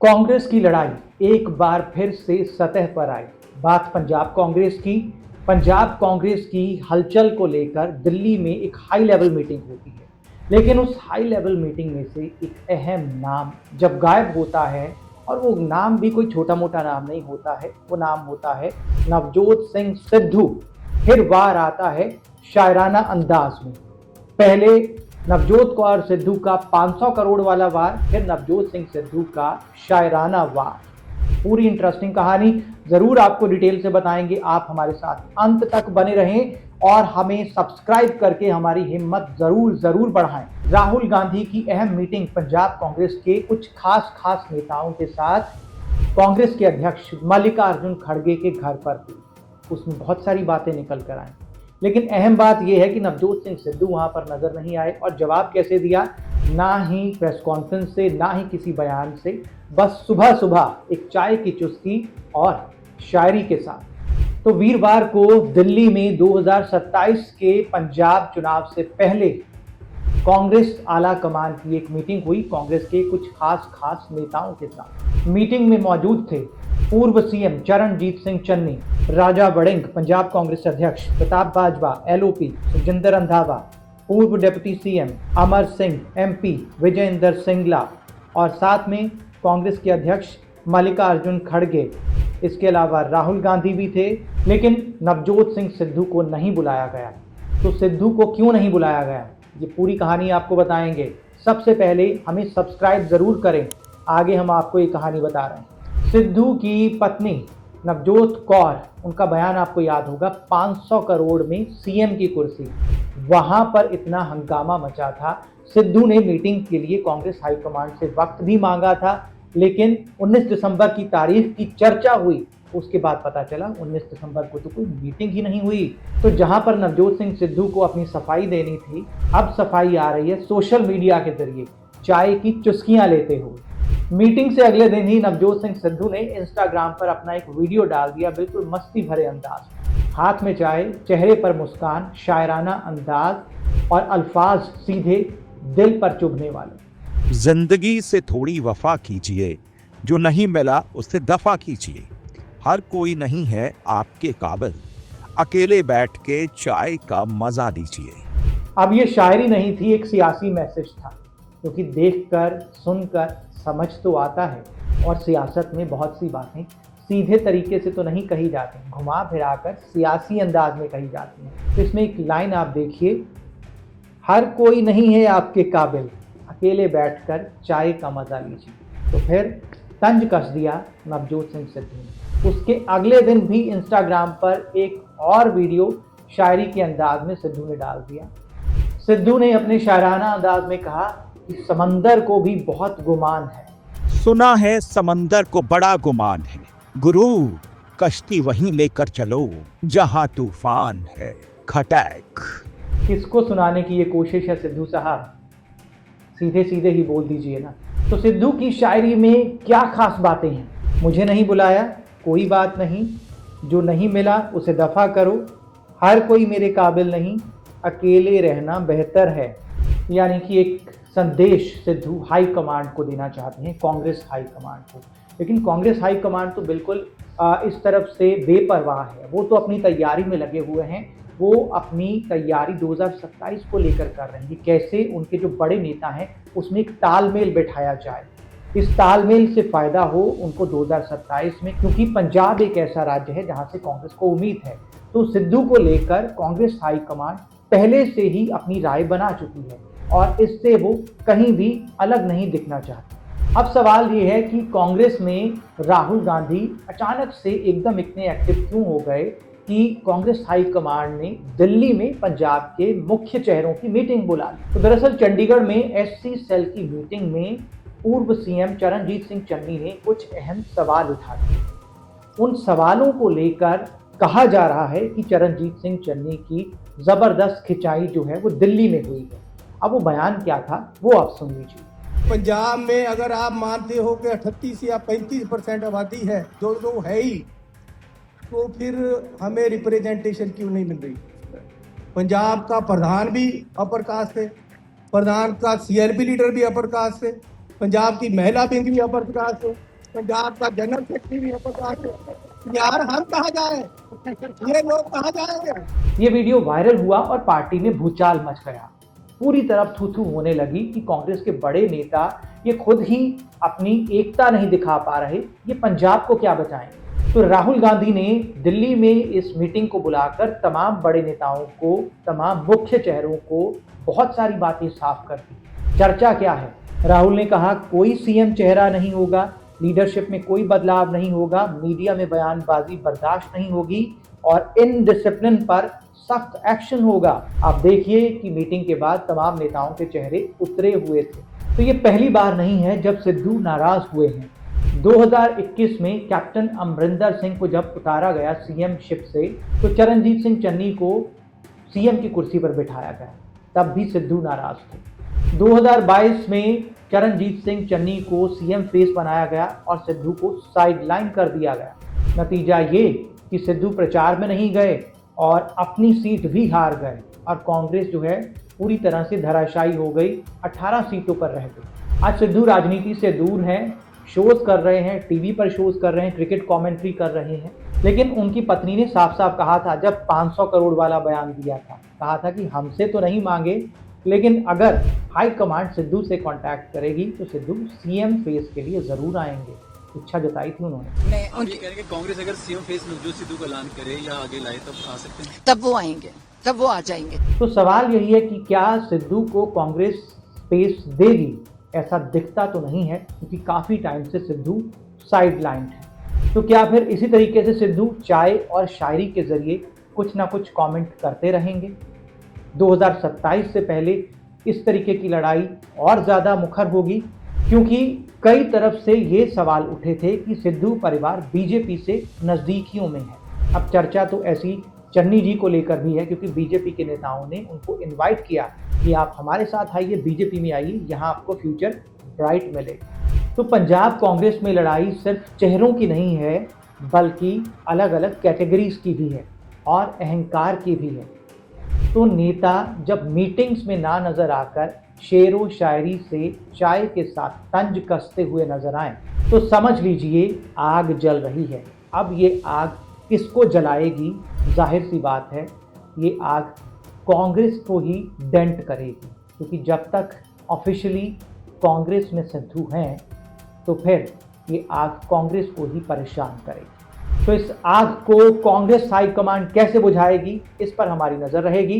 कांग्रेस की लड़ाई एक बार फिर से सतह पर आई। बात पंजाब कांग्रेस की। पंजाब कांग्रेस की हलचल को लेकर दिल्ली में एक हाई लेवल मीटिंग होती है, लेकिन उस हाई लेवल मीटिंग में से एक अहम नाम जब गायब होता है, और वो नाम भी कोई छोटा मोटा नाम नहीं होता है, वो नाम होता है नवजोत सिंह सिद्धू। फिर वार आता है शायराना अंदाज में। पहले नवजोत कौर सिद्धू का 500 करोड़ वाला वार, फिर नवजोत सिंह सिद्धू का शायराना वार। पूरी इंटरेस्टिंग कहानी जरूर आपको डिटेल से बताएंगे। आप हमारे साथ अंत तक बने रहें और हमें सब्सक्राइब करके हमारी हिम्मत जरूर बढ़ाएं। राहुल गांधी की अहम मीटिंग पंजाब कांग्रेस के कुछ खास नेताओं के साथ कांग्रेस के अध्यक्ष मल्लिकार्जुन खड़गे के घर पर हुई। उसमें बहुत सारी बातें निकल कर आई, लेकिन अहम बात यह है कि नवजोत सिंह सिद्धू वहां पर नजर नहीं आए। और जवाब कैसे दिया? ना ही प्रेस कॉन्फ्रेंस से, ना ही किसी बयान से, बस सुबह एक चाय की चुस्की और शायरी के साथ। तो वीरवार को दिल्ली में 2027 के पंजाब चुनाव से पहले कांग्रेस आला कमान की एक मीटिंग हुई कांग्रेस के कुछ खास नेताओं के साथ। मीटिंग में मौजूद थे पूर्व सीएम चरणजीत सिंह चन्नी, राजा वड़िंग पंजाब कांग्रेस अध्यक्ष, प्रताप बाजवा एलओपी, सुखजिंदर रंधावा, पूर्व deputy CM Amar Singh MP, विजय इंदर सिंगला और साथ में कांग्रेस के अध्यक्ष मल्लिकार्जुन खड़गे। इसके अलावा राहुल गांधी भी थे, लेकिन नवजोत सिंह सिद्धू को नहीं बुलाया गया। तो सिद्धू को क्यों नहीं बुलाया गया, ये पूरी कहानी आपको बताएंगे। सबसे पहले हमें सब्सक्राइब जरूर करें, आगे हम आपको ये कहानी बता रहे हैं। सिद्धू की पत्नी नवजोत कौर, उनका बयान आपको याद होगा, 500 करोड़ में सीएम की कुर्सी। वहां पर इतना हंगामा मचा था। सिद्धू ने मीटिंग के लिए कांग्रेस हाईकमांड से वक्त भी मांगा था, लेकिन 19 दिसंबर की तारीख की चर्चा हुई। उसके बाद पता चला 19 दिसंबर को तो कोई मीटिंग ही नहीं हुई। तो जहां पर नवजोत सिंह सिद्धू को अपनी सफाई देनी थी, अब सफाई आ रही है सोशल मीडिया के जरिए, चाय की चुस्कियां लेते हुए। मीटिंग से अगले दिन ही नवजोत सिंह सिद्धू ने इंस्टाग्राम पर अपना एक वीडियो डाल दिया, बिल्कुल मस्ती भरे अंदाज, हाथ में चाय, चेहरे पर मुस्कान, शायराना अंदाज और अल्फाज सीधे दिल पर चुभने वाले। जिंदगी से थोड़ी वफा कीजिए, जो नहीं मिला उससे दफा कीजिए। हर कोई नहीं है आपके काबिल, अकेले बैठ के चाय का मजा लीजिए। अब ये शायरी नहीं थी, एक सियासी मैसेज था, क्योंकि देखकर सुनकर समझ तो आता है, और सियासत में बहुत सी बातें सीधे तरीके से तो नहीं कही जाती, घुमा फिराकर सियासी अंदाज में कही जाती हैं। तो इसमें एक लाइन आप देखिए, हर कोई नहीं है आपके काबिल, अकेले बैठकर चाय का मजा लीजिए। तो फिर तंज कस दिया नवजोत सिंह सिद्धू ने। उसके अगले दिन भी इंस्टाग्राम पर एक और वीडियो शायरी के अंदाज में सिद्धू ने डाल दिया। सिद्धू ने अपने शायराना अंदाज में कहा कि समंदर को भी बहुत गुमान है। सुना है समंदर को बड़ा गुमान है, गुरु कश्ती वहीं लेकर चलो जहां तूफान है। खटैक। किसको सुनाने की ये कोशिश है सिद्धू साहब? सीधे ही बोल दीजिए ना। तो सिद्धू की शायरी में क्या खास बातें हैं? मुझे नहीं बुलाया, कोई बात नहीं, जो नहीं मिला उसे दफा करो, हर कोई मेरे काबिल नहीं, अकेले रहना बेहतर है। यानी कि एक संदेश सिद्धू हाई कमांड को देना चाहते हैं, कांग्रेस हाई कमांड को। लेकिन कांग्रेस हाई कमांड तो बिल्कुल इस तरफ से बेपरवाह है। वो तो अपनी तैयारी में लगे हुए हैं। वो अपनी तैयारी 2027 को लेकर कर रहे हैं कि कैसे उनके जो बड़े नेता हैं उसमें एक तालमेल बैठाया जाए। इस तालमेल से फायदा हो उनको 2027 में, क्योंकि पंजाब एक ऐसा राज्य है जहां से कांग्रेस को उम्मीद है। तो सिद्धू को लेकर कांग्रेस हाई कमांड पहले से ही अपनी राय बना चुकी है, और इससे वो कहीं भी अलग नहीं दिखना चाहती। अब सवाल ये है कि कांग्रेस में राहुल गांधी अचानक से एकदम इतने एक्टिव क्यों हो गए कि कांग्रेस हाई कमांड ने दिल्ली में पंजाब के मुख्य चेहरों की मीटिंग बुला ली। तो दरअसल चंडीगढ़ में एससी सेल की मीटिंग में पूर्व सीएम चरणजीत सिंह चन्नी ने कुछ अहम सवाल उठा दिए। उन सवालों को लेकर कहा जा रहा है कि चरणजीत सिंह चन्नी की जबरदस्त खिंचाई जो है वो दिल्ली में हुई है। अब वो बयान क्या था वो आप सुन लीजिए। पंजाब में अगर आप मानते हो कि 38 या 35% आबादी है, जो है ही, तो फिर हमें रिप्रेजेंटेशन क्यों नहीं मिल रही? पंजाब का प्रधान भी अपर कास्ट है, प्रधान का सीआरपी लीडर भी अपर कास्ट है, पंजाब की महिला विंग भी अपर कास्ट है, पंजाब का जनरल सेक्रेटरी भी है प्रकाश। यार हम कहाँ जाए, ये लोग कहाँ जाएंगे। ये वीडियो वायरल हुआ और पार्टी में भूचाल मच गया। पूरी तरफ थू थू होने लगी कि कांग्रेस के बड़े नेता ये खुद ही अपनी एकता नहीं दिखा पा रहे, ये पंजाब को क्या बचाएं। तो राहुल गांधी ने दिल्ली में इस मीटिंग को बुलाकर तमाम बड़े नेताओं को, तमाम मुख्य चेहरों को बहुत सारी बातें साफ कर दी। चर्चा क्या है? राहुल ने कहा कोई सीएम चेहरा नहीं होगा, लीडरशिप में कोई बदलाव नहीं होगा, मीडिया में बयानबाजी बर्दाश्त नहीं होगी और इनडिसिप्लिन पर सख्त एक्शन होगा। आप देखिए कि मीटिंग के बाद तमाम नेताओं के चेहरे उतरे हुए थे। तो ये पहली बार नहीं है जब सिद्धू नाराज हुए हैं। 2021 में कैप्टन अमरिंदर सिंह को जब उतारा गया सीएम शिप से, तो चरणजीत सिंह चन्नी को सीएम की कुर्सी पर बिठाया गया, तब भी सिद्धू नाराज थे। 2022 में चरणजीत सिंह चन्नी को सीएम फेस बनाया गया और सिद्धू को साइडलाइन कर दिया गया। नतीजा ये कि सिद्धू प्रचार में नहीं गए और अपनी सीट भी हार गए और कांग्रेस जो है पूरी तरह से धराशायी हो गई, 18 सीटों पर रह गई। आज सिद्धू राजनीति से दूर हैं, शोज कर रहे हैं, टीवी पर शोज कर रहे हैं, क्रिकेट कमेंट्री कर रहे हैं। लेकिन उनकी पत्नी ने साफ साफ कहा था, जब 500 करोड़ वाला बयान दिया था, कहा था कि हमसे तो नहीं मांगे, लेकिन अगर हाई कमांड सिद्धू से कांटेक्ट करेगी तो सिद्धू सीएम फेस के लिए जरूर आएंगे। इच्छा जताई थी उन्होंने। आप ये कह रहे हैं कि कांग्रेस अगर सीएम फेस में जो सिद्धू का ऐलान करे या आगे लाए तब आ सकते हैं, तब वो आएंगे, तब वो आ जाएंगे। तो सवाल यही है कि क्या सिद्धू को कांग्रेस स्पेस देगी? ऐसा दिखता तो नहीं है, क्योंकि काफी टाइम से सिद्धू साइडलाइन है। तो क्या फिर इसी तरीके से सिद्धू चाय और शायरी के जरिए कुछ ना कुछ कमेंट करते रहेंगे? 2027 से पहले इस तरीके की लड़ाई और ज़्यादा मुखर होगी, क्योंकि कई तरफ से ये सवाल उठे थे कि सिद्धू परिवार बीजेपी से नज़दीकियों में है। अब चर्चा तो ऐसी चन्नी जी को लेकर भी है, क्योंकि बीजेपी के नेताओं ने उनको इनवाइट किया कि आप हमारे साथ आइए, बीजेपी में आइए, यहाँ आपको फ्यूचर ब्राइट मिलेगा। तो पंजाब कांग्रेस में लड़ाई सिर्फ चेहरों की नहीं है, बल्कि अलग अलग कैटेगरीज की भी है और अहंकार की भी है। तो नेता जब मीटिंग्स में ना नजर आकर शेरो शायरी से चाय के साथ तंज कसते हुए नजर आए, तो समझ लीजिए आग जल रही है। अब ये आग किसको जलाएगी? जाहिर सी बात है, ये आग कांग्रेस को ही डेंट करेगी, क्योंकि जब तक ऑफिशियली कांग्रेस में सिद्धू हैं, तो फिर ये आग कांग्रेस को ही परेशान करेगी। तो इस आग को कांग्रेस हाईकमांड कैसे बुझाएगी, इस पर हमारी नज़र रहेगी।